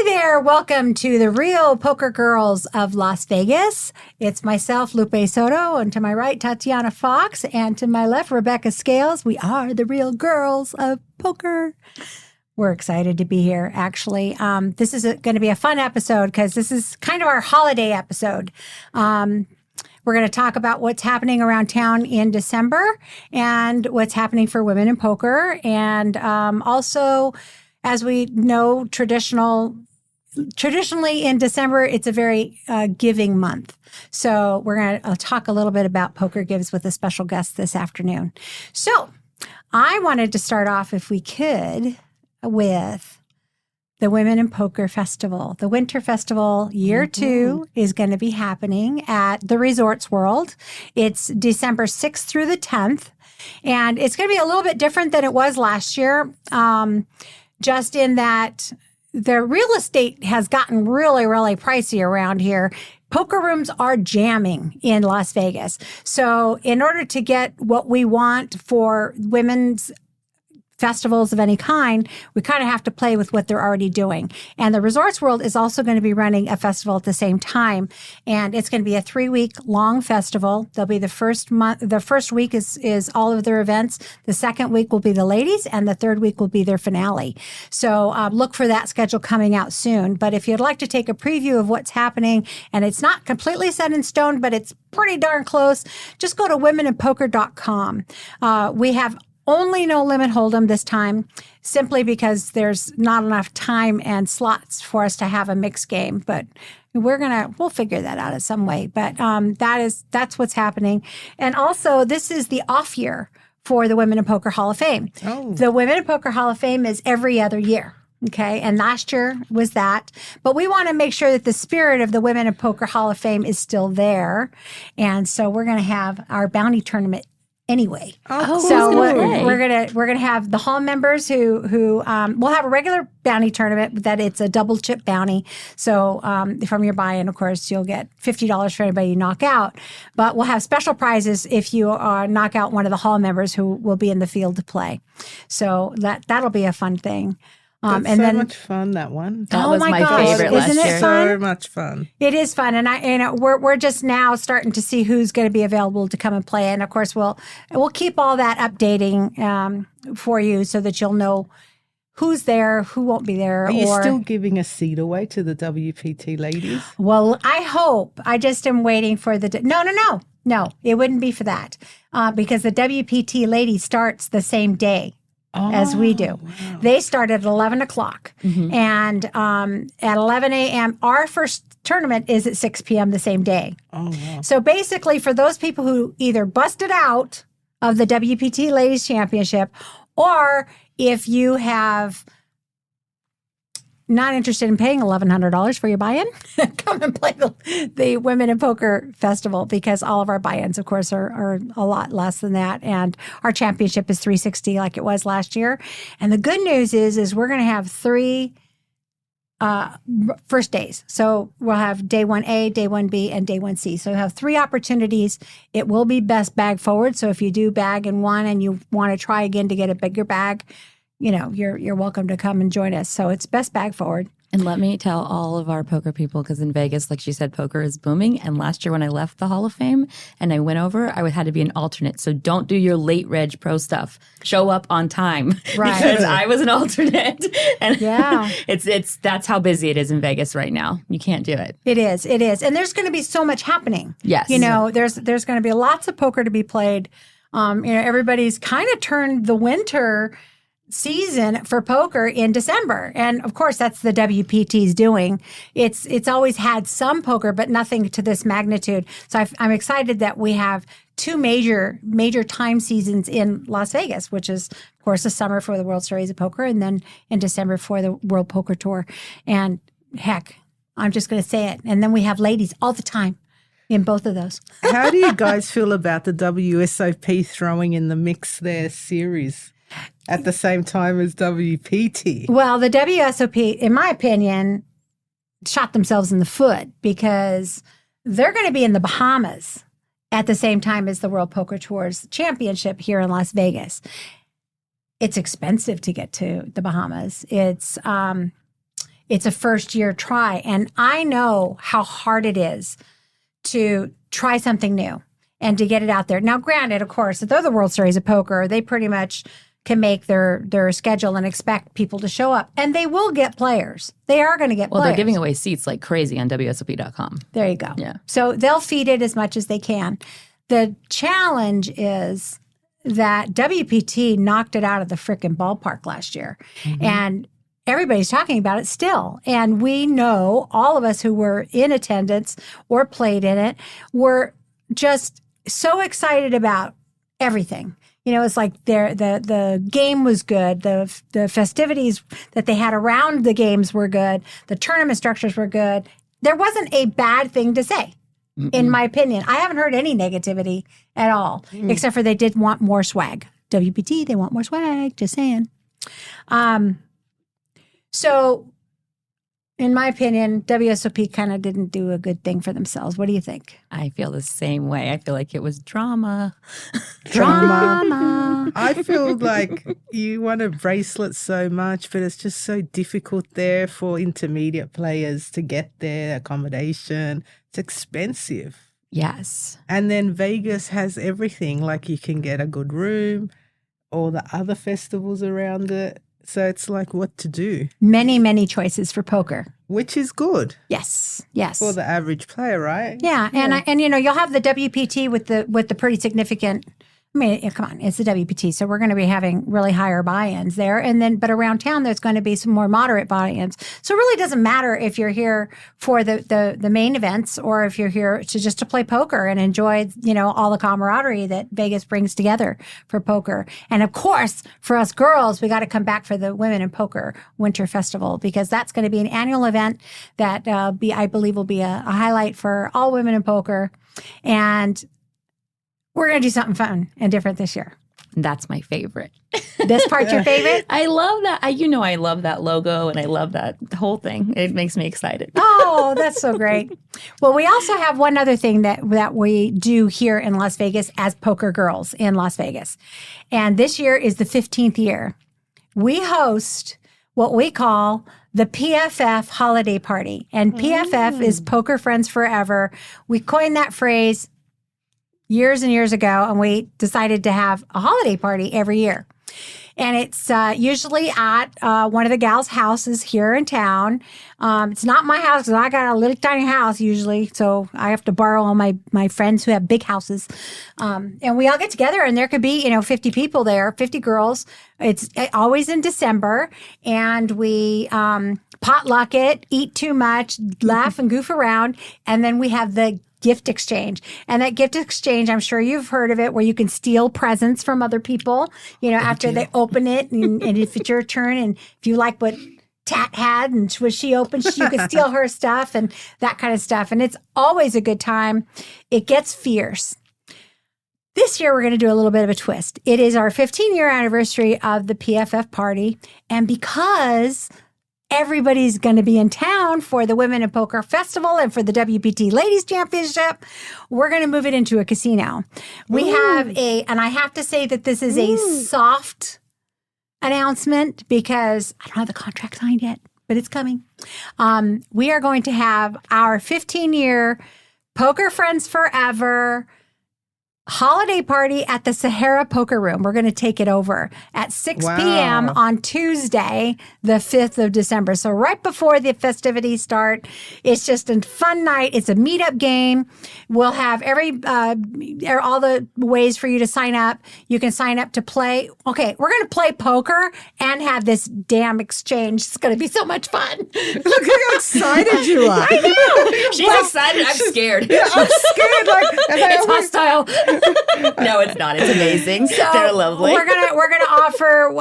there. Welcome to the Real Poker Girls of Las Vegas. It's myself, Lupe Soto, and to my right, Tatiana Fox, and to my left, Rebecca Scales. We are the Real Girls of Poker. We're excited to be here, actually. This is going to be a fun episode because this is kind of our holiday episode. We're going to talk about what's happening around town in December and what's happening for women in poker. And also, as we know, traditionally in December, it's a very giving month. So we're going to talk a little bit about Poker Gives with a special guest this afternoon. So I wanted to start off, if we could, with the Women in Poker Festival. The Winter Festival year 2 is going to be happening at the Resorts World. It's December 6th through the 10th. And it's going to be a little bit different than it was last year, just in that the real estate has gotten really, really pricey around here. Poker rooms are jamming in Las Vegas. So in order to get what we want for women's festivals of any kind, we kind of have to play with what they're already doing. And the Resorts World is also going to be running a festival at the same time. And it's going to be a 3-week long festival. There'll be the first week is all of their events. The second week will be the ladies, and the third week will be their finale. So look for that schedule coming out soon. But if you'd like to take a preview of what's happening, and it's not completely set in stone, but it's pretty darn close, just go to womeninpoker.com. We have only no limit hold'em this time, simply because there's not enough time and slots for us to have a mixed game. But we'll figure that out in some way. But that's what's happening. And also, this is the off year for the Women in Poker Hall of Fame. Oh. The Women in Poker Hall of Fame is every other year. Okay. And last year was that. But we want to make sure that the spirit of the Women in Poker Hall of Fame is still there. And so we're going to have our bounty tournament anyway. So we're gonna have the hall members who we'll have a regular bounty tournament that it's a double chip bounty. So from your buy-in, of course, you'll get $50 for anybody you knock out. But we'll have special prizes if you knock out one of the hall members who will be in the field to play. So that'll be a fun thing. That's and so much fun, that one. That was my favorite last year. Isn't it fun? So much fun. It is fun. And we're just now starting to see who's going to be available to come and play. And of course, we'll keep all that updating for you so that you'll know who's there, who won't be there. Are you still giving a seat away to the WPT ladies? Well, I hope. I just am waiting for the... No, it wouldn't be for that because the WPT lady starts the same day as we do. Wow. They start at 11 o'clock. Mm-hmm. And at 11 a.m., our first tournament is at 6 p.m. the same day. Oh, wow. So basically, for those people who either busted out of the WPT Ladies Championship, or if you have not interested in paying $1,100 for your buy-in, come and play the Women in Poker Festival, because all of our buy-ins, of course, are a lot less than that. And our championship is $360 like it was last year. And the good news is we're going to have 3 first days. So we'll have day 1A, day 1B, and day 1C. So you'll have 3 opportunities. It will be best bag forward. So if you do bag in one and you want to try again to get a bigger bag, you're welcome to come and join us. So it's best bag forward. And let me tell all of our poker people, because in Vegas, like she said, poker is booming. And last year when I left the Hall of Fame and I went over, I had to be an alternate. So don't do your late reg pro stuff. Show up on time. Right. Because I was an alternate. And yeah, that's how busy it is in Vegas right now. You can't do it. It is. And there's going to be so much happening. Yes. There's going to be lots of poker to be played. Everybody's kind of turned the winter season for poker in December. And of course, that's the WPT's doing. It's always had some poker, but nothing to this magnitude. So I'm excited that we have 2 major time seasons in Las Vegas, which is, of course, the summer for the World Series of Poker, and then in December for the World Poker Tour. And heck, I'm just going to say it. And then we have ladies all the time in both of those. How do you guys feel about the WSOP throwing in the mix their series at the same time as WPT? Well, the WSOP, in my opinion, shot themselves in the foot because they're going to be in the Bahamas at the same time as the World Poker Tour's championship here in Las Vegas. It's expensive to get to the Bahamas. It's it's a first year try. And I know how hard it is to try something new and to get it out there. Now, granted, of course, if they're the World Series of Poker, they pretty much can make their schedule and expect people to show up. And they will get players. They are going to get players. Well, they're giving away seats like crazy on WSOP.com. There you go. Yeah. So they'll feed it as much as they can. The challenge is that WPT knocked it out of the frickin' ballpark last year. And everybody's talking about it still. And we know, all of us who were in attendance or played in it, were just so excited about everything. You know, it's like the game was good. The festivities that they had around the games were good. The tournament structures were good. There wasn't a bad thing to say, in my opinion. I haven't heard any negativity at all, except for they did want more swag. WPT, they want more swag, just saying. So, in my opinion, WSOP kind of didn't do a good thing for themselves. What do you think? I feel the same way. I feel like it was drama. Drama. I feel like you want a bracelet so much, but it's just so difficult there for intermediate players to get their accommodation. It's expensive. Yes. And then Vegas has everything. Like you can get a good room, all the other festivals around it. So it's like what to do, Many, many choices for poker. which is good Yes. for the average player, right? Yeah, and you know, you'll have the WPT with the pretty significant. I mean, come on, it's the WPT, so we're going to be having really higher buy-ins there, and then but around town there's going to be some more moderate buy-ins. So it really doesn't matter if you're here for the main events or if you're here to just to play poker and enjoy, you know, all the camaraderie that Vegas brings together for poker. And of course, for us girls, we got to come back for the Women in Poker Winter Festival, because that's going to be an annual event that I believe will be a highlight for all women in poker. And we're going to do something fun and different this year. That's my favorite. This part's your favorite? I love that. I love that logo and I love that whole thing. It makes me excited. Oh, that's so great. Well, we also have one other thing that we do here in Las Vegas as poker girls in Las Vegas. And this year is the 15th year. We host what we call the PFF holiday party. And PFF is Poker Friends Forever. We coined that phrase years and years ago, and we decided to have a holiday party every year. And it's usually at one of the gals' houses here in town. It's not my house because I got a little tiny house usually, so I have to borrow all my friends who have big houses. And we all get together, and there could be 50 people there, 50 girls. It's always in December, and we potluck it, eat too much, laugh and goof around, and then we have the gift exchange. And that gift exchange, I'm sure you've heard of it, where you can steal presents from other people, after they open it. And if it's your turn, and if you like what Tat had and what she opened, you can steal her stuff and that kind of stuff. And it's always a good time. It gets fierce. This year, we're going to do a little bit of a twist. It is our 15-year anniversary of the PFF party. And because everybody's going to be in town for the Women in Poker Festival and for the WPT Ladies Championship, we're going to move it into a casino. We have and I have to say that this is a soft announcement because I don't have the contract signed yet, but it's coming. We are going to have our 15-year Poker Friends Forever holiday party at the Sahara Poker Room. We're going to take it over at 6 p.m. on Tuesday, the 5th of December. So right before the festivities start. It's just a fun night. It's a meetup game. We'll have all the ways for you to sign up. You can sign up to play. Okay, we're going to play poker and have this damn exchange. It's going to be so much fun. Look how excited you are. I know. She's excited. I'm scared. Yeah, I'm scared. It's hostile. No, it's not. It's amazing. So they're lovely. We're gonna offer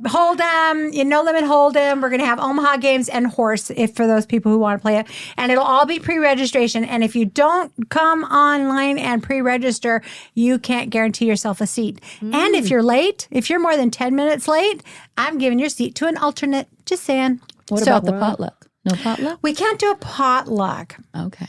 Hold'em, No Limit Hold'em. We're gonna have Omaha games and horse for those people who want to play it, and it'll all be pre-registration. And if you don't come online and pre-register, you can't guarantee yourself a seat. And if you're late, if you're more than 10 minutes late, I'm giving your seat to an alternate. Just saying. What about the potluck? No potluck? We can't do a potluck. Okay.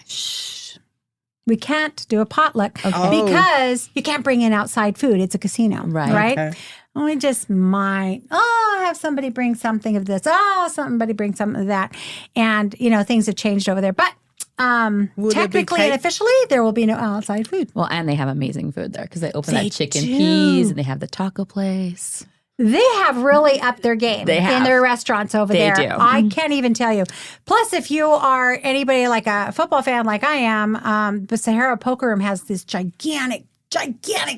We can't do a potluck because you can't bring in outside food. It's a casino, right? Okay. We just might. Oh, have somebody bring something of this. Oh, somebody bring something of that. And, things have changed over there. But technically and officially, there will be no outside food. Well, and they have amazing food there because they open They that chicken do. peas and they have the taco place. They have really upped their game in their restaurants over there. do. I can't even tell you. Plus, if you are anybody like a football fan like I am, the Sahara Poker Room has this gigantic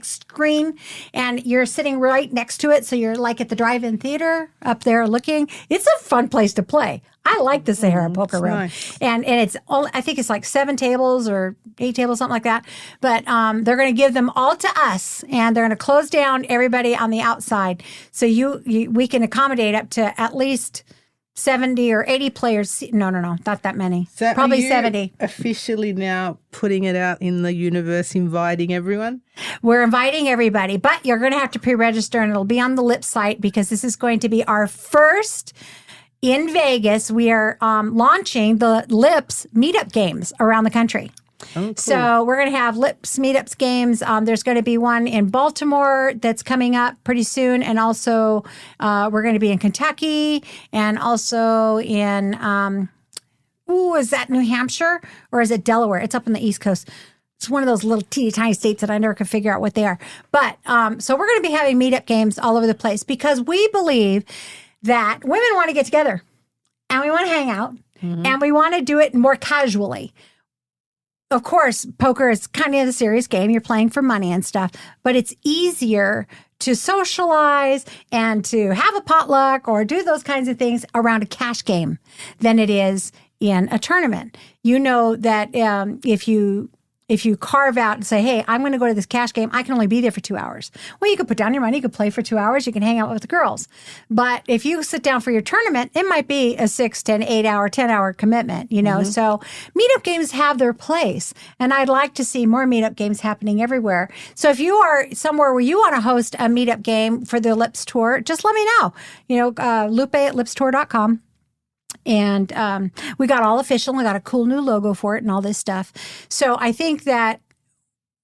screen, and you're sitting right next to it. So you're like at the drive-in theater up there looking. It's a fun place to play. I like the Sahara Poker Room. Nice. And it's only, I think it's like 7 tables or 8 tables, something like that. But they're going to give them all to us, and they're going to close down everybody on the outside. So we can accommodate up to at least 70 or 80 players. No, not that many. So Probably are you 70. Officially now putting it out in the universe, inviting everyone? We're inviting everybody, but you're going to have to pre-register, and it'll be on the Lip site because this is going to be our first in Vegas. We are launching the Lips meetup games around the country. Oh, cool. So we're going to have Lips meetups games. There's going to be one in Baltimore that's coming up pretty soon. And also we're going to be in Kentucky and also in, is that New Hampshire or is it Delaware? It's up on the East Coast. It's one of those little teeny tiny states that I never could figure out what they are. But so we're going to be having meetup games all over the place because we believe that women want to get together and we want to hang out and we want to do it more casually. Of course, poker is kind of a serious game. You're playing for money and stuff, but it's easier to socialize and to have a potluck or do those kinds of things around a cash game than it is in a tournament. You know that if you carve out and say, hey, I'm going to go to this cash game, I can only be there for 2 hours. Well, you could put down your money, you could play for 2 hours, you can hang out with the girls. But if you sit down for your tournament, it might be a 6, 10, 8 hour, 10 hour commitment, So meetup games have their place. And I'd like to see more meetup games happening everywhere. So if you are somewhere where you want to host a meetup game for the Lips Tour, just let me know. Lupe at lipstour.com. And we got all official. We got a cool new logo for it and all this stuff. So I think that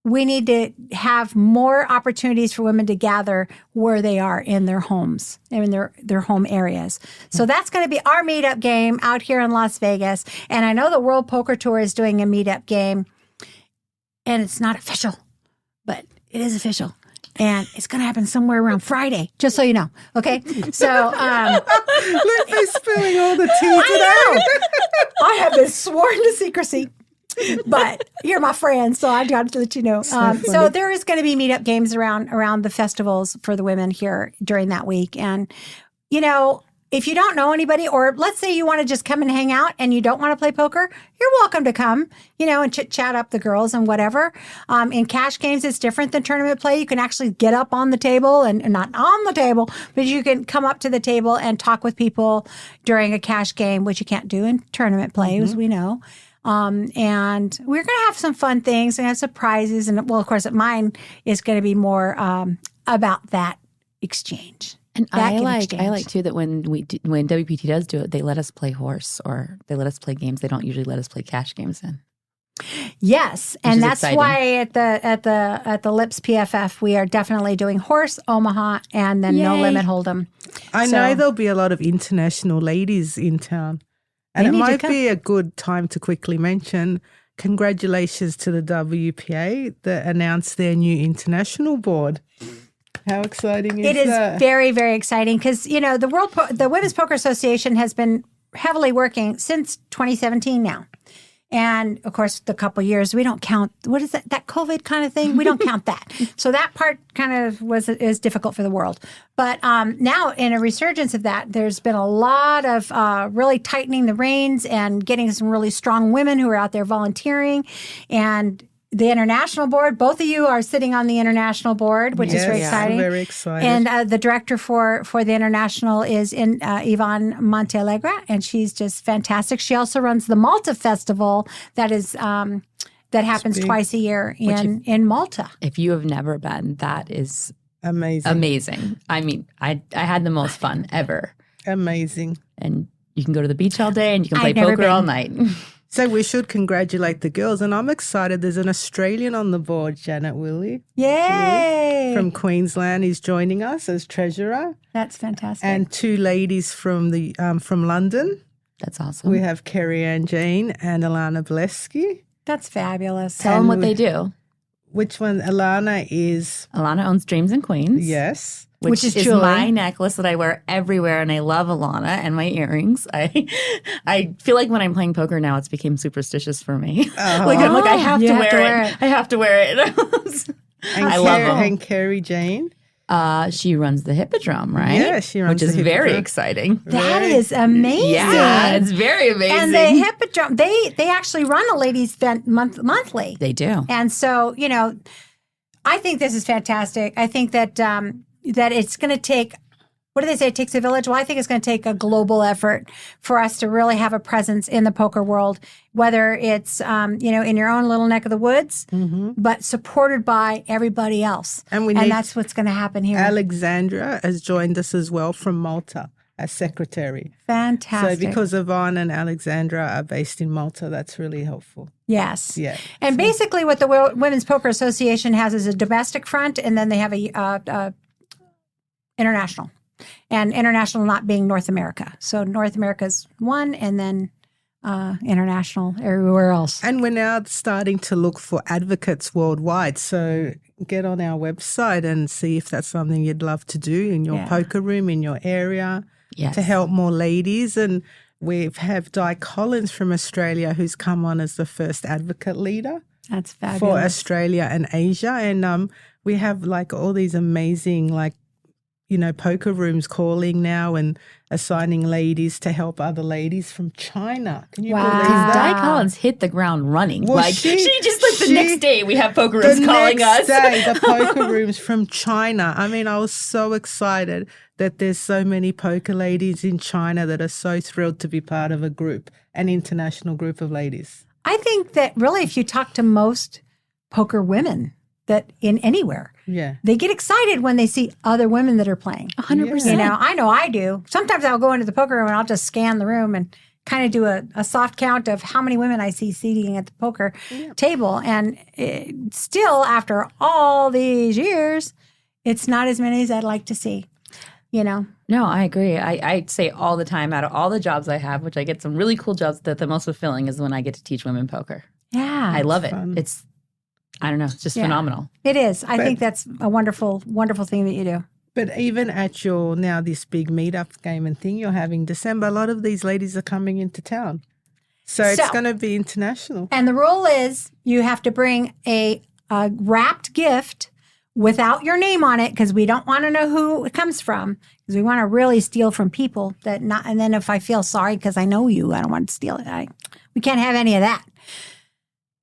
we need to have more opportunities for women to gather where they are in their homes, in their home areas. So that's going to be our meetup game out here in Las Vegas. And I know the World Poker Tour is doing a meetup game, and it's not official, but it is official. And it's going to happen somewhere around Friday, just so you know. Okay? So, Lupe's spilling all the tea today. I know. I have been sworn to secrecy, but you're my friend, so I got to let you know. So there is going to be meetup games around the festivals for the women here during that week. And, if you don't know anybody, or let's say you want to just come and hang out and you don't want to play poker, you're welcome to come, and chit-chat up the girls and whatever. In cash games, it's different than tournament play. You can actually get up on the table and not on the table, but you can come up to the table and talk with people during a cash game, which you can't do in tournament play, as we know. And we're going to have some fun things and have surprises. And, well, of course, mine is going to be more about that exchange. And I like too that when WPT does do it, they let us play horse or they let us play games they don't usually let us play cash games in. Yes, and that's exciting. why at the Lips PFF we are definitely doing horse, Omaha, and then No Limit Hold'em. I know there'll be a lot of international ladies in town, and it might be a good time to quickly mention congratulations to the WPA that announced their new international board. How exciting is that? It is very, very exciting because, the Women's Poker Association has been heavily working since 2017 now. And, of course, the couple years, we don't count, what is that COVID kind of thing? We don't count that. So that part kind of is difficult for the world. But now in a resurgence of that, there's been a lot of really tightening the reins and getting some really strong women who are out there volunteering. And the international board, both of you are sitting on the international board, which is very exciting. Very excited. And the director for the international is Yvonne Montealegre, and she's just fantastic. She also runs the Malta Festival that is that happens twice a year in Malta. If you have never been, that is amazing. I mean, I had the most fun ever. Amazing. And you can go to the beach all day and you can play poker all night. So we should congratulate the girls. And I'm excited. There's an Australian on the board, Janet Willie. Yay! From Queensland is joining us as treasurer. That's fantastic. And 2 ladies from London. That's awesome. We have Kerry Ann Jane and Alana Blesky. That's fabulous. Tell them what they do. Which one? Alana owns Dreams and Queens. Yes. Which is Julie. my necklace that I wear everywhere, and I love Alana and my earrings. I feel like when I'm playing poker now, it's became superstitious for me. Like I'm like, I have to wear it. I have to wear it. I love them. And Kerry Jane. She runs the Hippodrome, right? Yeah, she runs which the is very Hippodrome. exciting. That is amazing. Yeah, it's very amazing. And the Hippodrome, they actually run a ladies' event monthly. They do. And so, I think this is fantastic. I think that that it's going to take, what do they say? It takes a village. Well, I think it's going to take a global effort for us to really have a presence in the poker world, whether it's, in your own little neck of the woods, but supported by everybody else. And that's what's going to happen here. Alexandra has joined us as well from Malta as secretary. Fantastic. So because Yvonne and Alexandra are based in Malta, that's really helpful. Yes. Yeah. And basically what the Women's Poker Association has is a domestic front, and then they have a international. And international not being North America. So North America's one, and then international everywhere else. And we're now starting to look for advocates worldwide. So get on our website and see if that's something you'd love to do in your poker room, in your area, to help more ladies. And we have Di Collins from Australia who's come on as the first advocate leader. That's fabulous. For Australia and Asia. And we have all these amazing poker rooms calling now and assigning ladies to help other ladies from China. Can you believe that? Di Collins hit the ground running. Well, she just the next day we have poker rooms calling us. The next day, the poker rooms from China. I mean, I was so excited that there's so many poker ladies in China that are so thrilled to be part of a group, an international group of ladies. I think that really if you talk to most poker women that in anywhere, they get excited when they see other women that are playing. 100%. I know I do. Sometimes I'll go into the poker room and I'll just scan the room and kind of do a soft count of how many women I see seating at the poker table. And still, after all these years, it's not as many as I'd like to see, No, I agree. I say all the time, out of all the jobs I have, which I get some really cool jobs, that the most fulfilling is when I get to teach women poker. Yeah. I love it. Fun. I don't know. It's just phenomenal. It is. I think that's a wonderful, wonderful thing that you do. But even at this big meetup game and thing you're having December, a lot of these ladies are coming into town. So it's going to be international. And the rule is you have to bring a wrapped gift without your name on it, because we don't want to know who it comes from, because we want to really steal from people and then if I feel sorry because I know you, I don't want to steal it. We can't have any of that.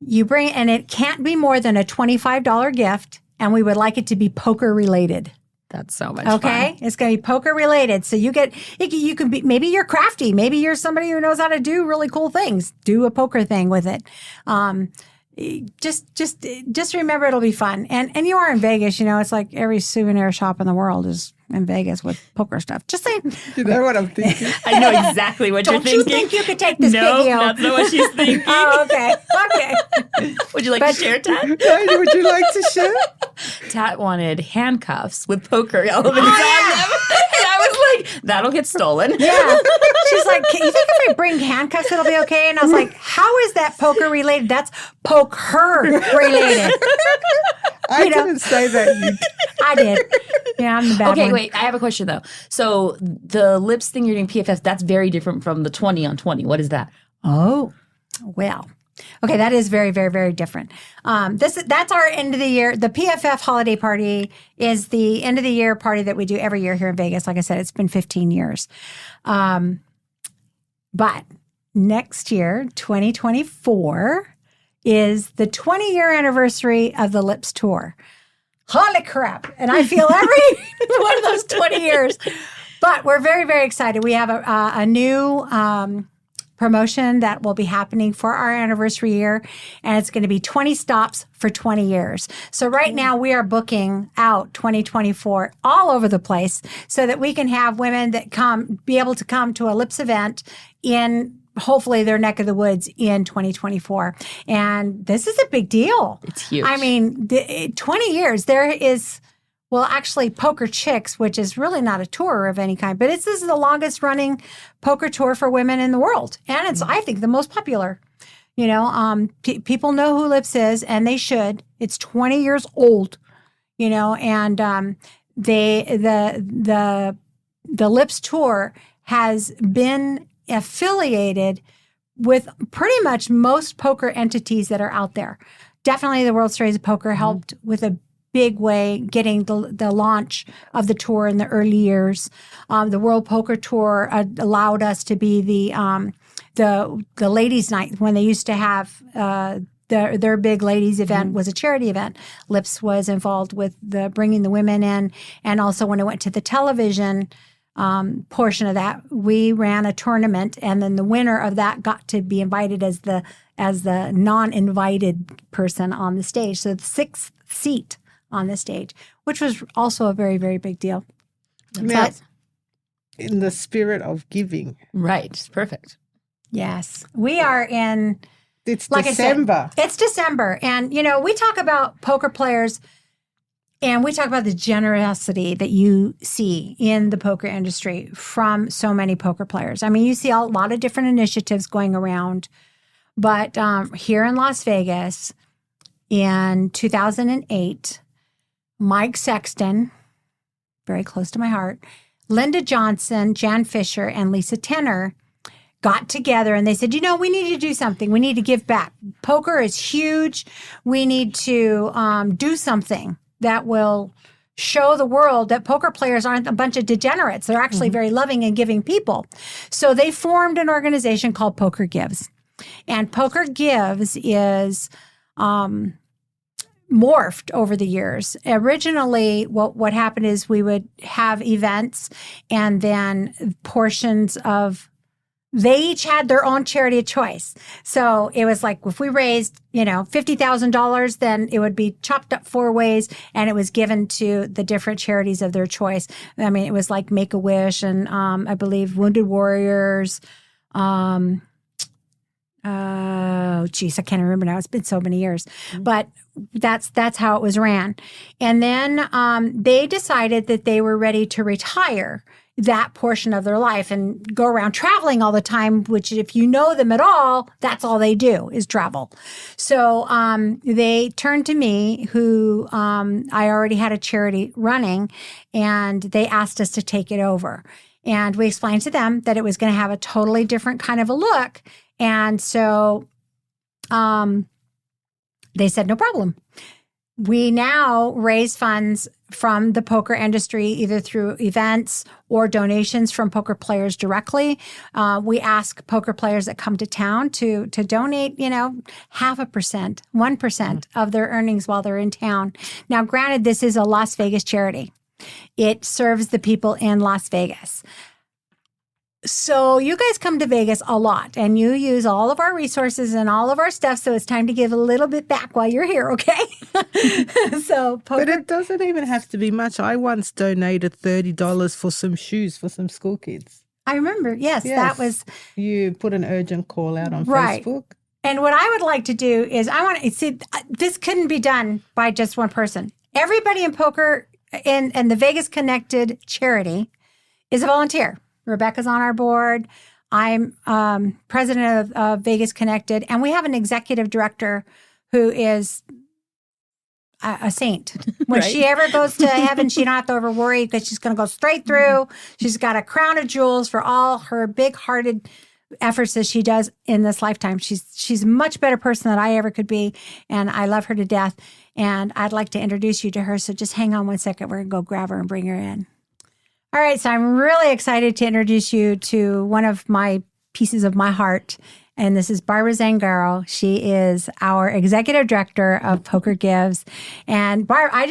You bring, and it can't be more than a $25 gift, and we would like it to be poker related. That's so much fun. Okay? It's going to be poker related. So you can be, maybe you're crafty. Maybe you're somebody who knows how to do really cool things. Do a poker thing with it. Just remember it'll be fun. And you are in Vegas, it's like every souvenir shop in the world is in Vegas with poker stuff. Just saying. You know what I'm thinking? I know exactly what you're thinking. Don't you think you could take this No, video? that's not what she's thinking. Oh, okay. Would you like to share, Tat? Would you like to share? Tat wanted handcuffs with poker elements on them. And I was like, that'll get stolen. Yeah. She's like, you think if I bring handcuffs, it'll be okay? And I was like, how is that poker related? That's poker related. I didn't say that. I did. Yeah, I'm the bad one. Wait. I have a question, though. So the lips thing you're doing, PFS, that's very different from the 20 on 20. What is that? Oh, well. Okay, that is very, very, very different. That's our end of the year. The PFF holiday party is the end of the year party that we do every year here in Vegas. Like I said, it's been 15 years. But next year, 2024, is the 20-year anniversary of the Lips Tour. Holy crap. And I feel every one of those 20 years. But we're very, very excited. We have a new promotion that will be happening for our anniversary year, and it's going to be 20 stops for 20 years. So right now we are booking out 2024 all over the place so that we can have women that be able to come to a Lips event in hopefully their neck of the woods in 2024. And this is a big deal. It's huge. I mean, 20 years, there is, well, actually Poker Chicks, which is really not a tour of any kind, but this is the longest running poker tour for women in the world. And it's, I think, the most popular. You know, people know who Lips is, and they should. It's 20 years old, you know, and the Lips tour has been affiliated with pretty much most poker entities that are out there. Definitely the World Series of Poker helped with a big way getting the launch of the tour in the early years. The World Poker Tour allowed us to be the ladies' night when they used to have their big ladies event was a charity event. Lips was involved with bringing the women in, and also when it went to the television portion of that, we ran a tournament, and then the winner of that got to be invited as the non-invited person on the stage. So the sixth seat on the stage, which was also a very, very big deal. But in the spirit of giving. Right. It's perfect. Yes. We are in... It's like December. I said, it's December. And, you know, we talk about poker players and we talk about the generosity that you see in the poker industry from so many poker players. I mean, you see a lot of different initiatives going around. But here in Las Vegas in 2008, Mike Sexton, very close to my heart, Linda Johnson, Jan Fisher, and Lisa Tenner got together and they said, you know, we need to do something. We need to give back. Poker is huge. We need to do something that will show the world that poker players aren't a bunch of degenerates. They're actually very loving and giving people. So they formed an organization called Poker Gives. And Poker Gives is morphed over the years. Originally, what happened is we would have events and then portions of they each had their own charity of choice. So it was like if we raised, you know, $50,000, then it would be chopped up 4 ways and it was given to the different charities of their choice. I mean, it was like Make-A-Wish and I believe Wounded Warriors. Oh, geez, I can't remember now. It's been so many years. But that's how it was ran. And then they decided that they were ready to retire that portion of their life and go around traveling all the time, which if you know them at all, that's all they do is travel. So they turned to me, who I already had a charity running, and they asked us to take it over. And we explained to them that it was going to have a totally different kind of a look. And so they said, no problem. We now raise funds from the poker industry, either through events or donations from poker players directly. We ask poker players that come to town to donate, you know, 0.5%, 1% of their earnings while they're in town. Now, granted, this is a Las Vegas charity. It serves the people in Las Vegas. So you guys come to Vegas a lot and you use all of our resources and all of our stuff. So it's time to give a little bit back while you're here. Okay. But it doesn't even have to be much. I once donated $30 for some shoes for some school kids. I remember. Yes. That was. You put an urgent call out on Facebook. And what I would like to do is I want to see, this couldn't be done by just one person. Everybody in poker and the Vegas Connected charity is a volunteer. Rebecca's on our board. I'm president of Vegas Connected. And we have an executive director who is a saint. When she ever goes to heaven, she don't have to ever worry because she's going to go straight through. She's got a crown of jewels for all her big-hearted efforts that she does in this lifetime. She's a much better person than I ever could be. And I love her to death. And I'd like to introduce you to her. So just hang on one second. We're going to go grab her and bring her in. All right, so I'm really excited to introduce you to one of my pieces of my heart, and this is Barbara Zangaro. She is our executive director of Poker Gives. And Barb, I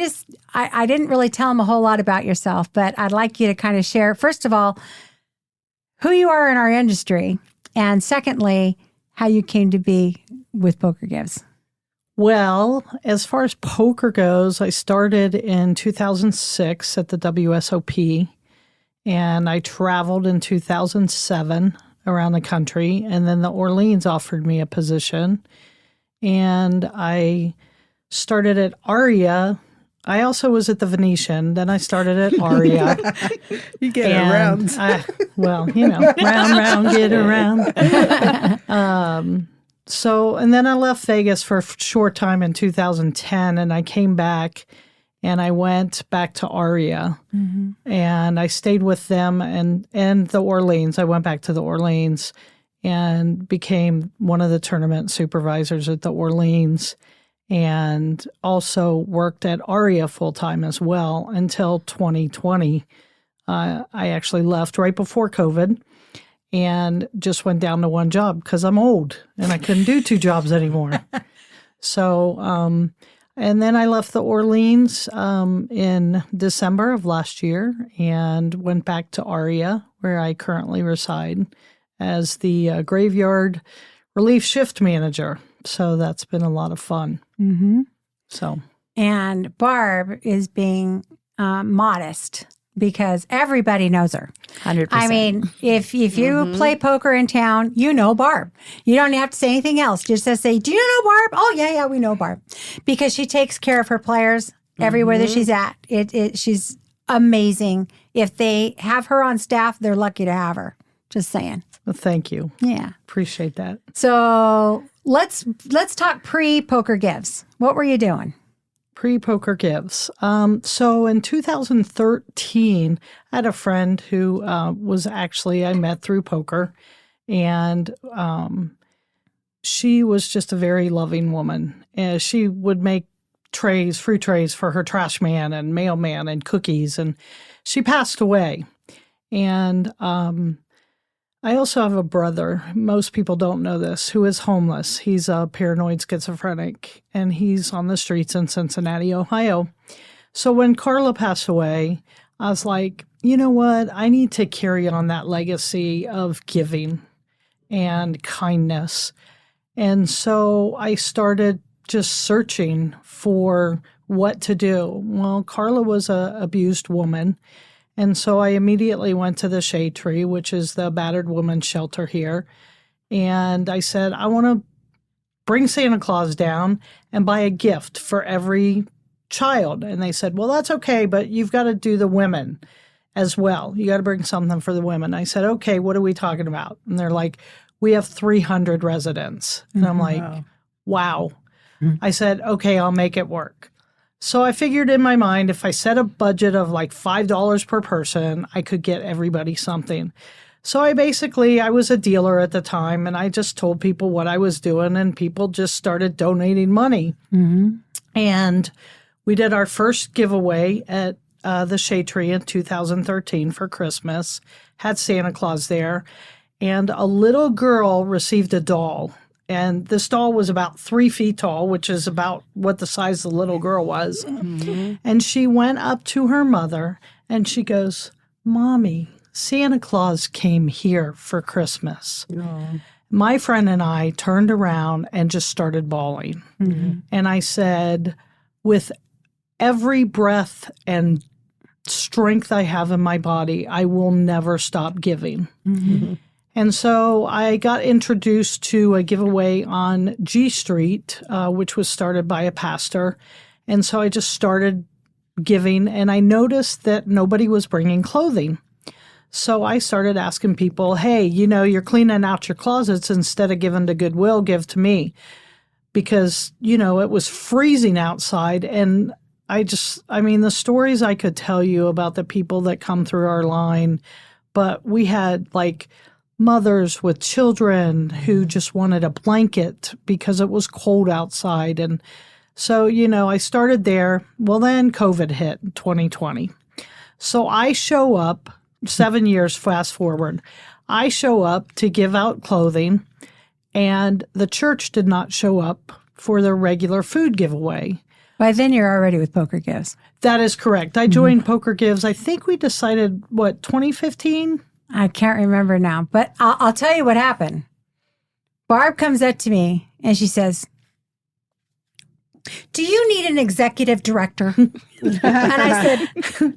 didn't really tell them a whole lot about yourself, but I'd like you to kind of share, first of all, who you are in our industry, and secondly, how you came to be with Poker Gives. Well, as far as poker goes, I started in 2006 at the WSOP. And I traveled in 2007 around the country. And then the Orleans offered me a position. And I started at Aria. I also was at the Venetian. Then I started at Aria. You get around. round, get around. And then I left Vegas for a short time in 2010, and I came back, and I went back to Aria, and I stayed with them and the Orleans. I went back to the Orleans and became one of the tournament supervisors at the Orleans, and also worked at Aria full-time as well until 2020. I actually left right before COVID and just went down to one job because I'm old and I couldn't do two jobs anymore. So, and then I left the Orleans in December of last year and went back to Aria, where I currently reside, as the graveyard relief shift manager. So that's been a lot of fun. Mm-hmm. So, and Barb is being modest because everybody knows her. 100%. I mean, if you play poker in town, you know Barb. You don't have to say anything else. Just say, "Do you know Barb?" "Oh, yeah, we know Barb," because she takes care of her players everywhere that she's at. She's amazing. If they have her on staff, they're lucky to have her. Just saying. well, thank you. Yeah. Appreciate that. So let's talk pre-poker gives. What were you doing? Pre-poker gives. So in 2013, I had a friend who was actually, I met through poker, and she was just a very loving woman. And she would make fruit trays for her trash man and mailman and cookies, and she passed away. And I also have a brother, most people don't know this, who is homeless. He's a paranoid schizophrenic, and he's on the streets in Cincinnati, Ohio. So when Carla passed away, I was like, you know what? I need to carry on that legacy of giving and kindness. And so I started just searching for what to do. Well, Carla was an abused woman. And so I immediately went to the Shade Tree, which is the battered women's shelter here. And I said, I want to bring Santa Claus down and buy a gift for every child. And they said, well, that's okay, but you've got to do the women as well. You got to bring something for the women. I said, okay, what are we talking about? And they're like, we have 300 residents. And I'm like, wow. I said, okay, I'll make it work. So I figured in my mind, if I set a budget of like $5 per person, I could get everybody something. So I was a dealer at the time, and I just told people what I was doing, and people just started donating money. Mm-hmm. And we did our first giveaway at the Shade Tree in 2013 for Christmas, had Santa Claus there, and a little girl received a doll. And this doll was about 3 feet tall, which is about what the size the little girl was. Mm-hmm. And she went up to her mother and she goes, Mommy, Santa Claus came here for Christmas. Oh. My friend and I turned around and just started bawling. Mm-hmm. And I said, with every breath and strength I have in my body, I will never stop giving. Mm-hmm. And so I got introduced to a giveaway on G Street, which was started by a pastor. And so I just started giving, and I noticed that nobody was bringing clothing. So I started asking people, hey, you're cleaning out your closets. Instead of giving to Goodwill, give to me. Because, it was freezing outside. And the stories I could tell you about the people that come through our line, but we had mothers with children who just wanted a blanket because it was cold outside. And so, I started there. Well, then COVID hit in 2020. So I show up, 7 years fast forward, I show up to give out clothing, and the church did not show up for their regular food giveaway. By then you're already with Poker Gives. That is correct. I joined Poker Gives, I think we decided, 2015? I can't remember now, but I'll tell you what happened. Barb comes up to me and she says, do you need an executive director? And I said,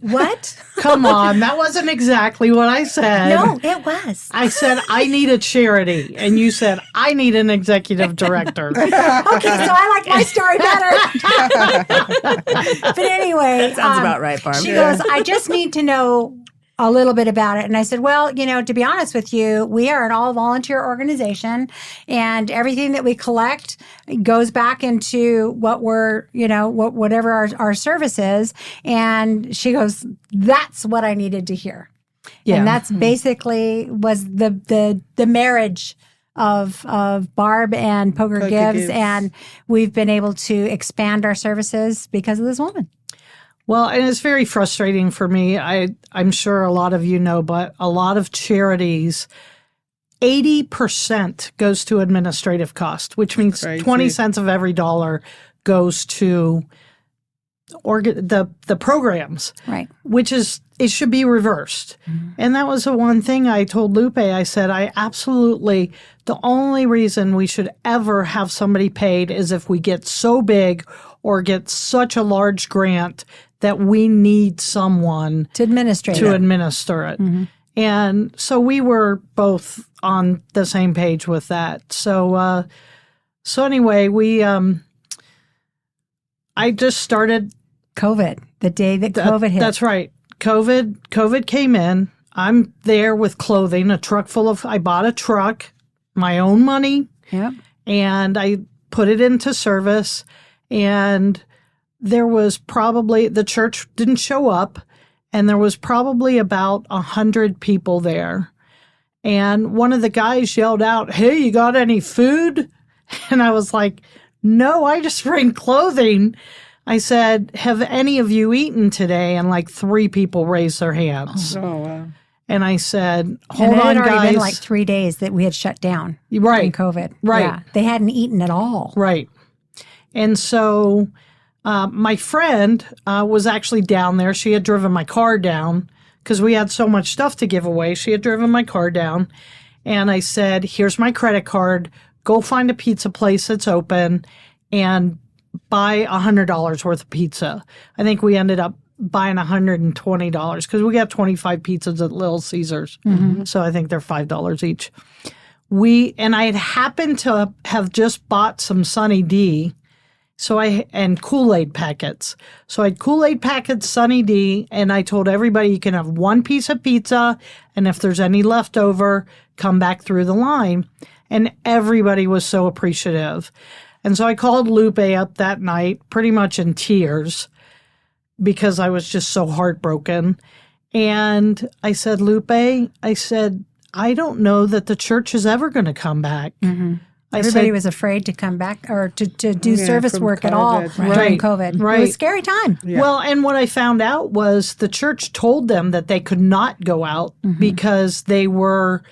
what? Come on, that wasn't exactly what I said. No, it was. I said, I need a charity. And you said, I need an executive director. Okay, so I like my story better. But anyway. Sounds about right, Barb. She goes, I just need to know a little bit about it. And I said, well, to be honest with you, we are an all-volunteer organization, and everything that we collect goes back into what we're, whatever our service is. And she goes, that's what I needed to hear. Yeah. And that's basically was the marriage of Barb and Poker Gives. And we've been able to expand our services because of this woman. Well, and it's very frustrating for me. I'm sure a lot of you know, but a lot of charities, 80% goes to administrative cost, which means 20 cents of every dollar goes to the programs, right? Which is, it should be reversed. Mm-hmm. And that was the one thing I told Lupe. I said, the only reason we should ever have somebody paid is if we get so big or get such a large grant that we need someone to administer it. Mm-hmm. And so we were both on the same page with that. So anyway, I just started COVID, the day that COVID hit. That's right. COVID came in. I'm there with clothing, I bought a truck, my own money. Yep. And I put it into service, and there was probably, the church didn't show up, and there was probably about 100 people there. And one of the guys yelled out, "Hey, you got any food?" And I was like, "No, I just bring clothing." I said, "Have any of you eaten today?" And like 3 people raised their hands. Oh, wow. And I said, "Hold on, guys." It had already been like 3 days that we had shut down. Right. In COVID. Right. Yeah, they hadn't eaten at all. Right. And so my friend was actually down there. She had driven my car down because we had so much stuff to give away. She had driven my car down. And I said, "Here's my credit card. Go find a pizza place that's open and buy $100 worth of pizza." I think we ended up buying $120 because we got 25 pizzas at Little Caesars. Mm-hmm. So I think they're $5 each. And I had happened to have just bought some Sunny D. And Kool-Aid packets. So I had Kool-Aid packets, Sunny D, and I told everybody you can have 1 piece of pizza, and if there's any left over, come back through the line. And everybody was so appreciative. And so I called Lupe up that night, pretty much in tears, because I was just so heartbroken. And I said, "Lupe," "I don't know that the church is ever going to come back." Mm-hmm. Everybody was afraid to come back or to do service work COVID, at all during COVID. Right. It was a scary time. Yeah. Well, and what I found out was the church told them that they could not go out because they were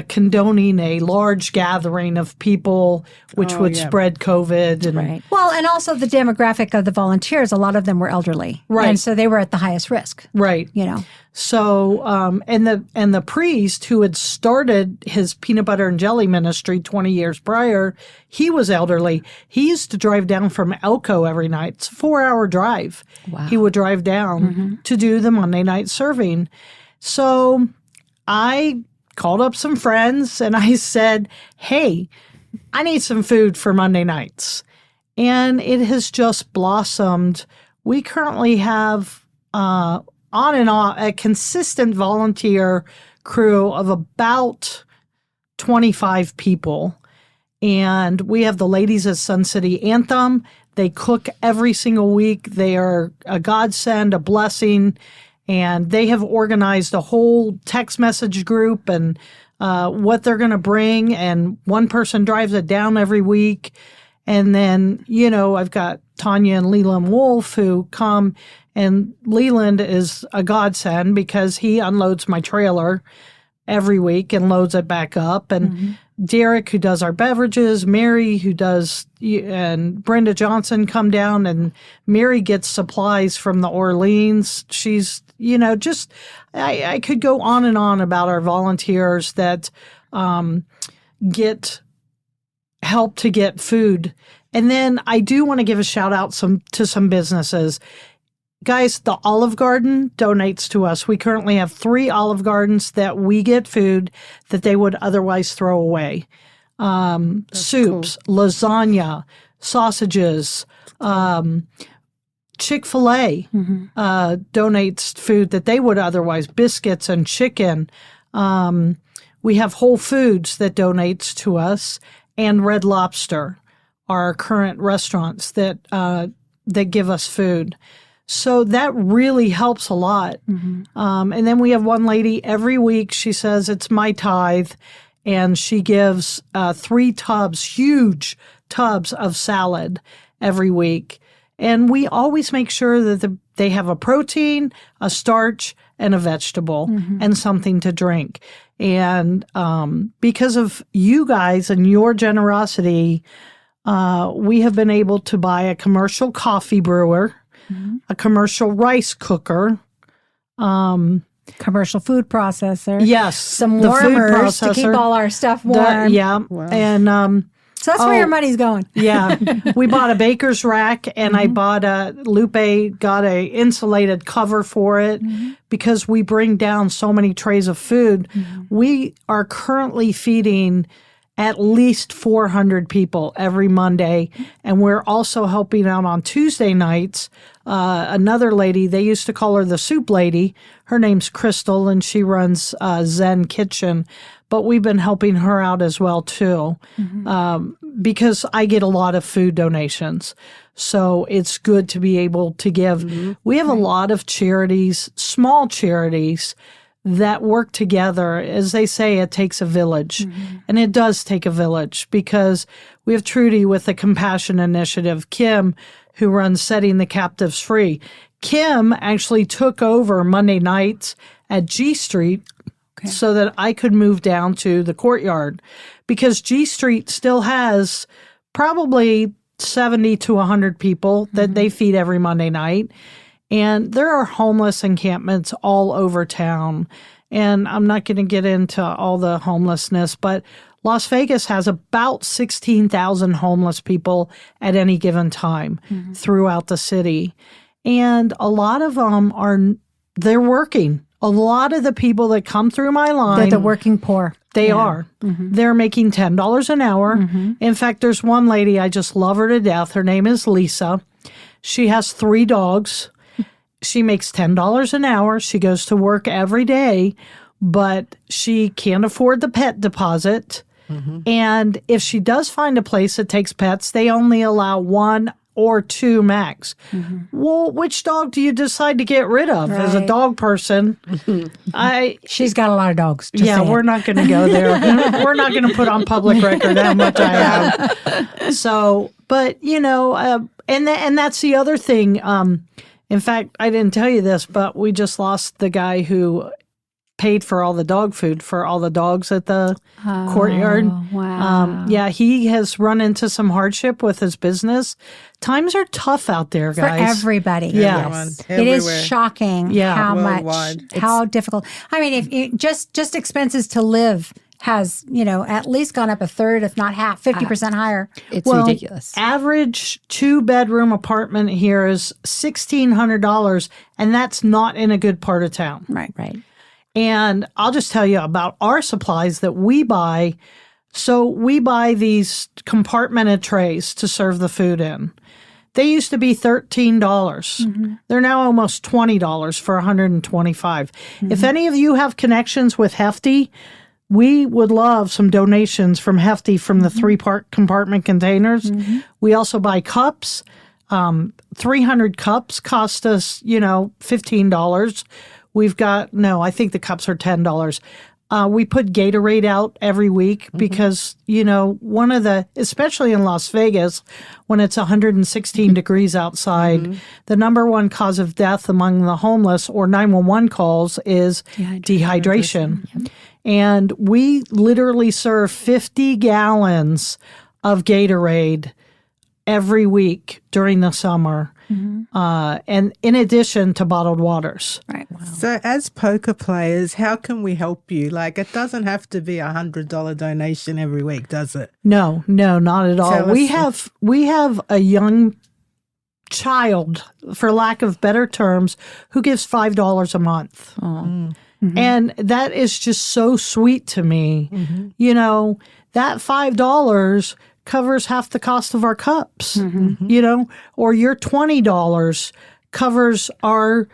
condoning a large gathering of people, which would spread COVID. And, right. Well, and also the demographic of the volunteers, a lot of them were elderly. Right. And so they were at the highest risk. Right. So, and the priest who had started his peanut butter and jelly ministry 20 years prior, he was elderly. He used to drive down from Elko every night. It's a 4-hour drive. Wow. He would drive down to do the Monday night serving. So I called up some friends and I said, "Hey, I need some food for Monday nights." And it has just blossomed. We currently have on and off a consistent volunteer crew of about 25 people. And we have the ladies of Sun City Anthem. They cook every single week. They are a godsend, a blessing. And they have organized a whole text message group and what they're going to bring. And one person drives it down every week. And then, I've got Tanya and Leland Wolf who come. And Leland is a godsend because he unloads my trailer every week and loads it back up. And Derek, who does our beverages, Mary, who does, and Brenda Johnson come down, and Mary gets supplies from the Orleans. She's, I could go on and on about our volunteers that have help to get food. And then I do want to give a shout out to some businesses. Guys, the Olive Garden donates to us. We currently have 3 Olive Gardens that we get food that they would otherwise throw away. Soups, lasagna, sausages, Chick-fil-A donates food that they would otherwise, biscuits and chicken. We have Whole Foods that donates to us, and Red Lobster are our current restaurants that give us food. So that really helps a lot. And then we have one lady every week. She says it's my tithe, and she gives 3 tubs, huge tubs of salad every week. And we always make sure that they have a protein, a starch, and a vegetable, and something to drink. And because of you guys and your generosity, we have been able to buy a commercial coffee brewer, a commercial rice cooker, commercial food processor. Yes, some the food warmers to keep processor. all our stuff warm. Wow. And so that's where your money's going. Yeah, we bought a baker's rack, and I bought Lupe got a insulated cover for it because we bring down so many trays of food. We are currently feeding at least 400 people every Monday, and we're also helping out on Tuesday nights. Another lady, they used to call her the soup lady. Her name's Crystal, and she runs Zen Kitchen. But we've been helping her out as well, too, because I get a lot of food donations. So it's good to be able to give. We have a lot of charities, small charities, that work together. As they say, it takes a village. And it does take a village, because we have Trudy with the Compassion Initiative, Kim, who runs Setting the Captives Free. Kim actually took over Monday nights at G Street so that I could move down to the courtyard, because G Street still has probably 70 to 100 people that they feed every Monday night. And there are homeless encampments all over town. And I'm not going to get into all the homelessness, but Las Vegas has about 16,000 homeless people at any given time throughout the city. And a lot of them they're working. A lot of the people that come through my line, They're the working poor. They are. They're making $10 an hour. In fact, there's one lady, I just love her to death. Her name is Lisa. She has 3 dogs. She makes $10 an hour. She goes to work every day, but she can't afford the pet deposit. And if she does find a place that takes pets, they only allow 1 or 2 max. Well, which dog do you decide to get rid of? As a dog person, She's got a lot of dogs. we're not going to go there. We're not going to put on public record how much I have. So, but and that's the other thing. In fact, I didn't tell you this, but we just lost the guy who paid for all the dog food for all the dogs at the courtyard. Wow. He has run into some hardship with his business. Times are tough out there, guys. For everybody. Yes. It is shocking how Worldwide. much, how difficult. I mean, if you, just expenses to live has, at least gone up a third, if not half, 50% higher. It's ridiculous. Average 2-bedroom apartment here is $1,600, and that's not in a good part of town. Right. And I'll just tell you about our supplies that we buy. So we buy these compartmented trays to serve the food in. They used to be $13. They're now almost $20 for $125. If any of you have connections with Hefty, we would love some donations from Hefty from the 3-part compartment containers. We also buy cups. 300 cups cost us, $15. We've got, I think the cups are $10. We put Gatorade out every week because, one of especially in Las Vegas, when it's 116 degrees outside, the number one cause of death among the homeless or 911 calls is dehydration. And we literally serve 50 gallons of Gatorade every week during the summer. and in addition to bottled waters. Right. Wow. So as poker players, how can we help you? Like, it doesn't have to be $100 donation every week, does it? No, not at all. We have a young child, for lack of better terms, who gives $5 a month. And that is just so sweet to me. You know, that $5 covers half the cost of our cups, you know, or your $20 covers our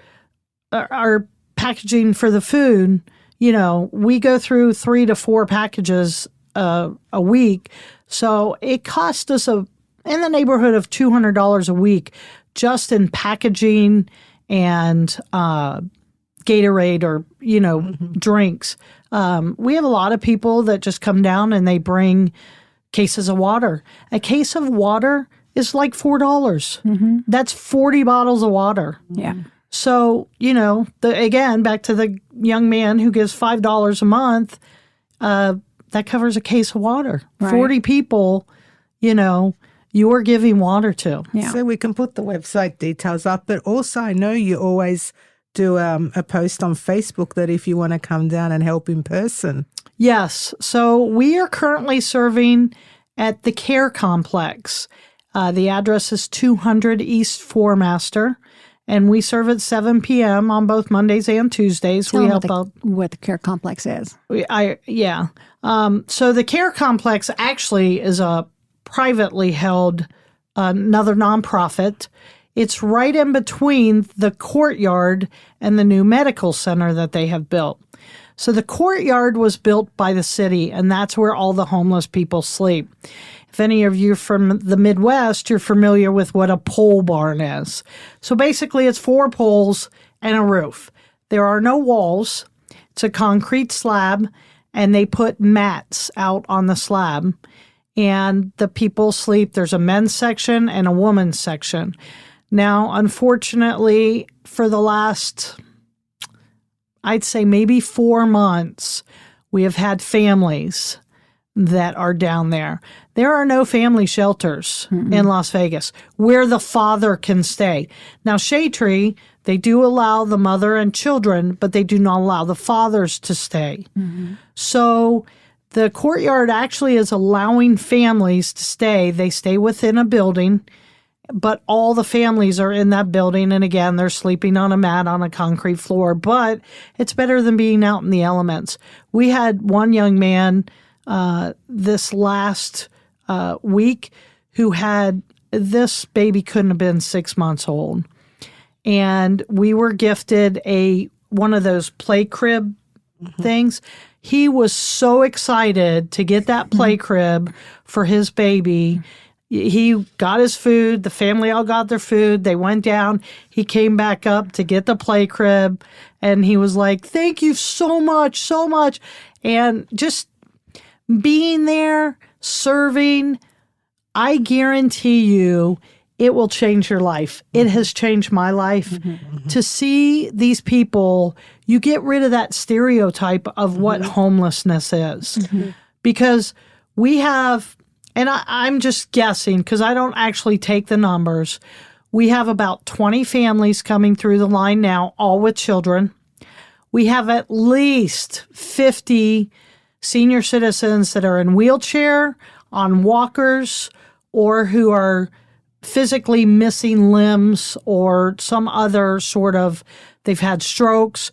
packaging for the food. You know, we go through 3 to 4 packages a week. So it costs us in the neighborhood of $200 a week just in packaging and Gatorade or, you know, drinks. We have a lot of people that just come down and they bring cases of water. A case of water is like $4. That's 40 bottles of water. Yeah. So, you know, again, back to the young man who gives $5 a month, that covers a case of water. Right. 40 people, you know, you are giving water to. Yeah. So we can put the website details up, but also I know you always do a post on Facebook that if you want to come down and help in person. Yes. So we are currently serving at the Care Complex. The address is 200 East Four Master, and we serve at 7 p.m. on both Mondays and Tuesdays. Tell we them help out. what the Care Complex is. So the Care Complex actually is a privately held, another nonprofit. It's right in between the courtyard and the new medical center that they have built. So the courtyard was built by the city, and that's where all the homeless people sleep. If any of you from the Midwest, you're familiar with what a pole barn is. So basically it's 4 poles and a roof. There are no walls. It's a concrete slab, and they put mats out on the slab. And the people sleep. There's a men's section and a woman's section. Now, unfortunately, for the last, I'd say maybe 4 months, we have had families that are down there. There are no family shelters in Las Vegas where the father can stay. Now, Shade Tree, they do allow the mother and children, but they do not allow the fathers to stay. So the courtyard actually is allowing families to stay. They stay within a building, but all the families are in that building. And again, they're sleeping on a mat on a concrete floor, but it's better than being out in the elements. We had one young man this last week who had, this baby couldn't have been 6 months old. And we were gifted one of those play crib things. He was so excited to get that play crib for his baby. He got his food. The family all got their food. They went down. He came back up to get the play crib. And he was like, thank you so much, so much. And just being there, serving, I guarantee you it will change your life. It has changed my life. To see these people, you get rid of that stereotype of what homelessness is. Because we have, and I'm just guessing because I don't actually take the numbers, we have about 20 families coming through the line now, all with children. We have at least 50 senior citizens that are in wheelchair, on walkers, or who are physically missing limbs or some other sort of, they've had strokes.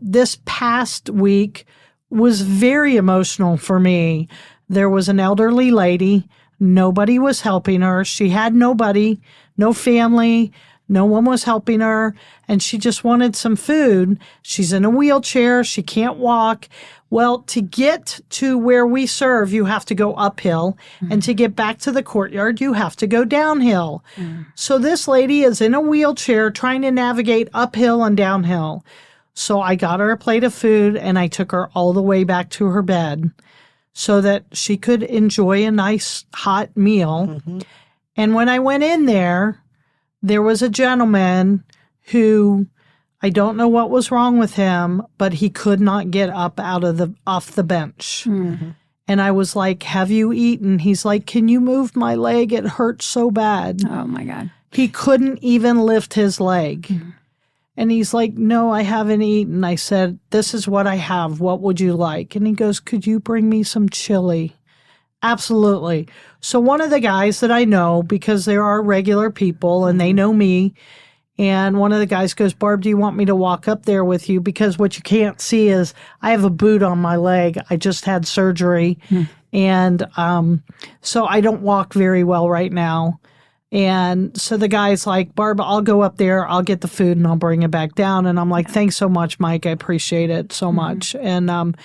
This past week was very emotional for me. There was an elderly lady. Nobody was helping her. She had nobody, no family. No one was helping her, and she just wanted some food. She's in a wheelchair. She can't walk. Well, to get to where we serve, you have to go uphill, and to get back to the courtyard, you have to go downhill. So this lady is in a wheelchair trying to navigate uphill and downhill. So I got her a plate of food, and I took her all the way back to her bed so that she could enjoy a nice hot meal. And when I went in there was a gentleman who, I don't know what was wrong with him, but he could not get up off the bench. And I was like, have you eaten? He's like, can you move my leg? It hurts so bad. Oh, my God. He couldn't even lift his leg. And he's like, no, I haven't eaten. I said, this is what I have. What would you like? And he goes, could you bring me some chili? Absolutely. So one of the guys that I know, because there are regular people and they know me, and one of the guys goes, Barb, do you want me to walk up there with you? Because what you can't see is I have a boot on my leg. I just had surgery. And so I don't walk very well right now. And so the guy's like, Barb, I'll go up there, I'll get the food, and I'll bring it back down. And I'm like, thanks so much, Mike. I appreciate it so much. And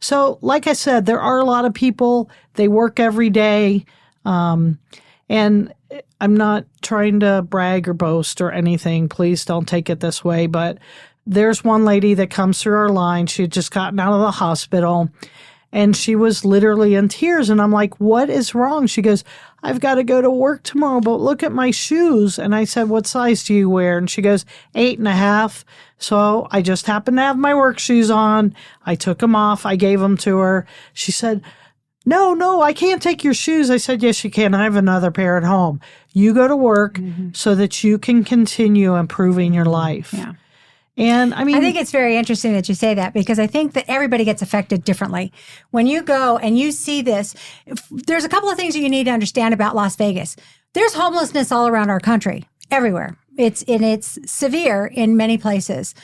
so, like I said, there are a lot of people. They work every day. And I'm not trying to brag or boast or anything. Please don't take it this way. But there's one lady that comes through our line. She had just gotten out of the hospital. And she was literally in tears. And I'm like, what is wrong? She goes, I've got to go to work tomorrow, but look at my shoes. And I said, what size do you wear? And she goes, 8.5. So I just happened to have my work shoes on. I took them off. I gave them to her. She said, no, I can't take your shoes. I said, yes, you can. I have another pair at home. You go to work so that you can continue improving your life. Yeah. And I mean, I think it's very interesting that you say that, because I think that everybody gets affected differently. When you go and you see this, there's a couple of things that you need to understand about Las Vegas. There's homelessness all around our country, everywhere. It's severe in many places.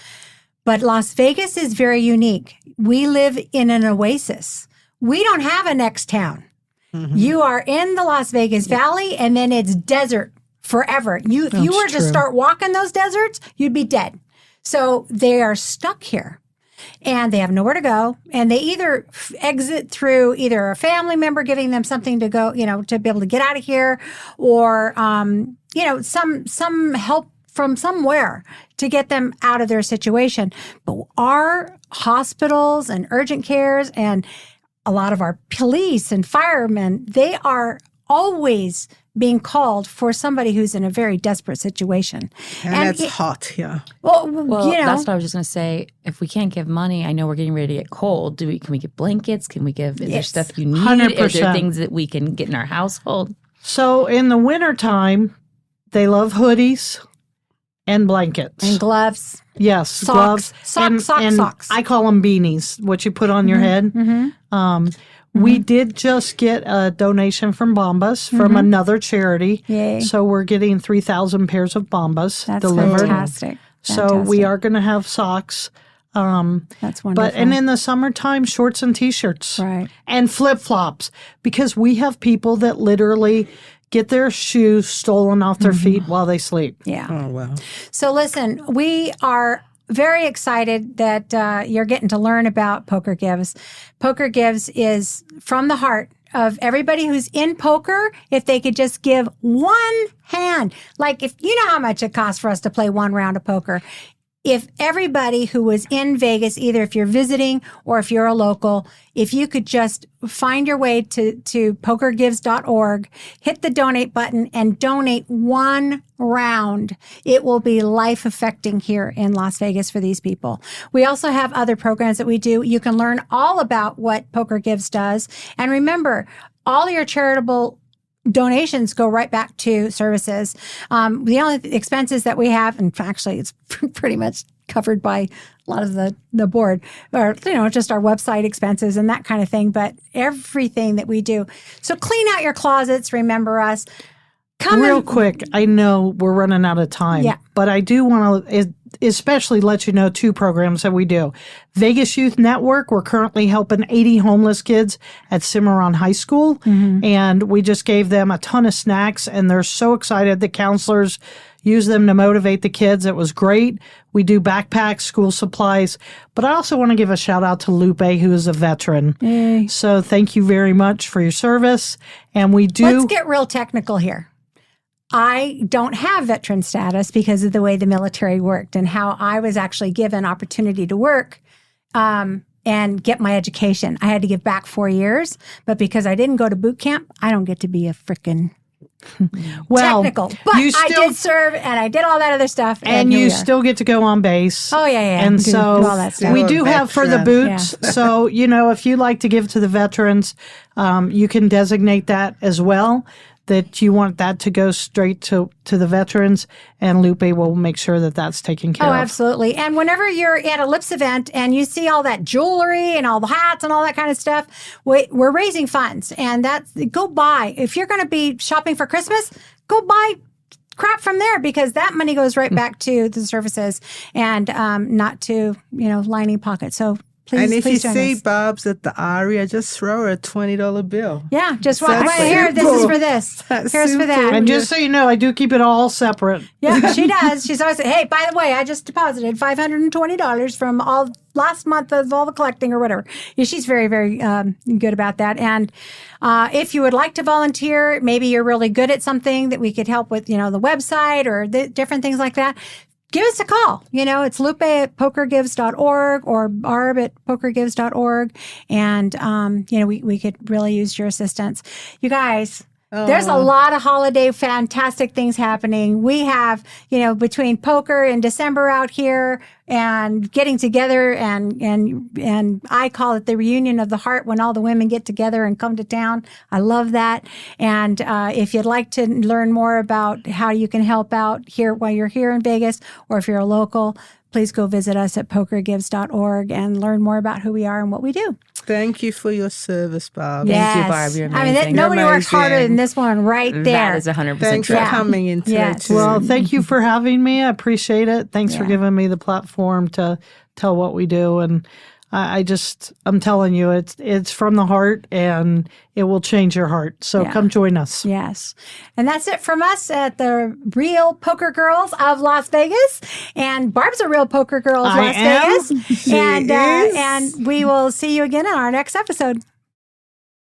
But Las Vegas is very unique. We live in an oasis. We don't have a next town. You are in the Las Vegas Valley, and then it's desert forever. If you were to start walking those deserts, you'd be dead. So they are stuck here, and they have nowhere to go. And they either exit through either a family member giving them something to go, to be able to get out of here, or, some help from somewhere to get them out of their situation. But our hospitals and urgent cares and a lot of our police and firemen, they are always being called for somebody who's in a very desperate situation. And it's hot here. Well, that's what I was just going to say. If we can't give money, I know we're getting ready to get cold. Can we get blankets? Can we give, is there stuff you need? 100%. Is there things that we can get in our household? So in the wintertime, they love hoodies and blankets. And gloves. Yes, socks. gloves. Socks. I call them beanies, what you put on your head. We did just get a donation from Bombas from another charity. Yay. So we're getting 3,000 pairs of Bombas That's delivered. fantastic. So we are going to have socks. That's wonderful. And in the summertime, shorts and T-shirts. Right. And flip-flops. Because we have people that literally get their shoes stolen off their feet while they sleep. Yeah. Oh, wow. So listen, we are very excited that you're getting to learn about Poker Gives. Poker Gives is from the heart of everybody who's in poker. If they could just give one hand, like if you know how much it costs for us to play one round of poker. If everybody who was in Vegas, either if you're visiting or if you're a local, if you could just find your way to pokergives.org, hit the donate button and donate one round, it will be life affecting here in Las Vegas for these people. We also have other programs that we do. You can learn all about what Poker Gives does. And remember, all your charitable donations go right back to services. The only expenses that we have, and actually it's pretty much covered by a lot of the board, or, just our website expenses and that kind of thing, but everything that we do. So clean out your closets, remember us. Real quick, I know we're running out of time, but I do want to especially let you know 2 programs that we do. Vegas Youth Network, we're currently helping 80 homeless kids at Cimarron High School, and we just gave them a ton of snacks, and they're so excited. The counselors use them to motivate the kids. It was great. We do backpacks, school supplies, but I also want to give a shout out to Lupe, who is a veteran. Yay. So thank you very much for your service, and we do... Let's get real technical here. I don't have veteran status because of the way the military worked and how I was actually given opportunity to work and get my education. I had to give back 4 years, but because I didn't go to boot camp, I don't get to be a frickin' technical. But I did serve and I did all that other stuff. And you still get to go on base. Oh, yeah. And do so all that stuff. we do have for the boots. Yeah. So, if you'd like to give to the veterans, you can designate that as well. that you want that to go straight to the veterans, and Lupe will make sure that that's taken care Oh, of. absolutely. And whenever you're at a Lips event and you see all that jewelry and all the hats and all that kind of stuff, we're raising funds. And go buy. If you're going to be shopping for Christmas, go buy crap from there, because that money goes right back to the services and not to, lining pockets. So please, and if you join see us. Barb's at the Aria, just throw her a $20 bill. Yeah, just That's right here. This is simple. for this. That's Here's for that. simple. And just so you know, I do keep it all separate. Yeah, she does. She's always, hey, by the way, I just deposited $520 from all last month of all the collecting or whatever. Yeah, she's very, very good about that. And if you would like to volunteer, maybe you're really good at something that we could help with, the website or different things like that, give us a call. It's Lupe at pokergives.org or Barb at pokergives.org. And, we could really use your assistance. You guys, there's a lot of holiday fantastic things happening. We have, between poker in December out here and getting together and I call it the reunion of the heart, when all the women get together and come to town. I love that. And if you'd like to learn more about how you can help out here while you're here in Vegas, or if you're a local, please go visit us at pokergives.org and learn more about who we are and what we do. Thank you for your service, Barb. Yes. Thank you, Barb. You're amazing. Nobody works harder Amazing. than this one right there. That is 100% Thanks true. for coming in today. Yes. too. Well, thank you for having me. I appreciate it. Thanks for giving me the platform to tell what we do. And I'm telling you, it's from the heart, and it will change your heart. So come join us. Yes. And that's it from us at the Real Poker Girls of Las Vegas. And Barb's a Real Poker Girl of Las Vegas. She is. And we will see you again in our next episode.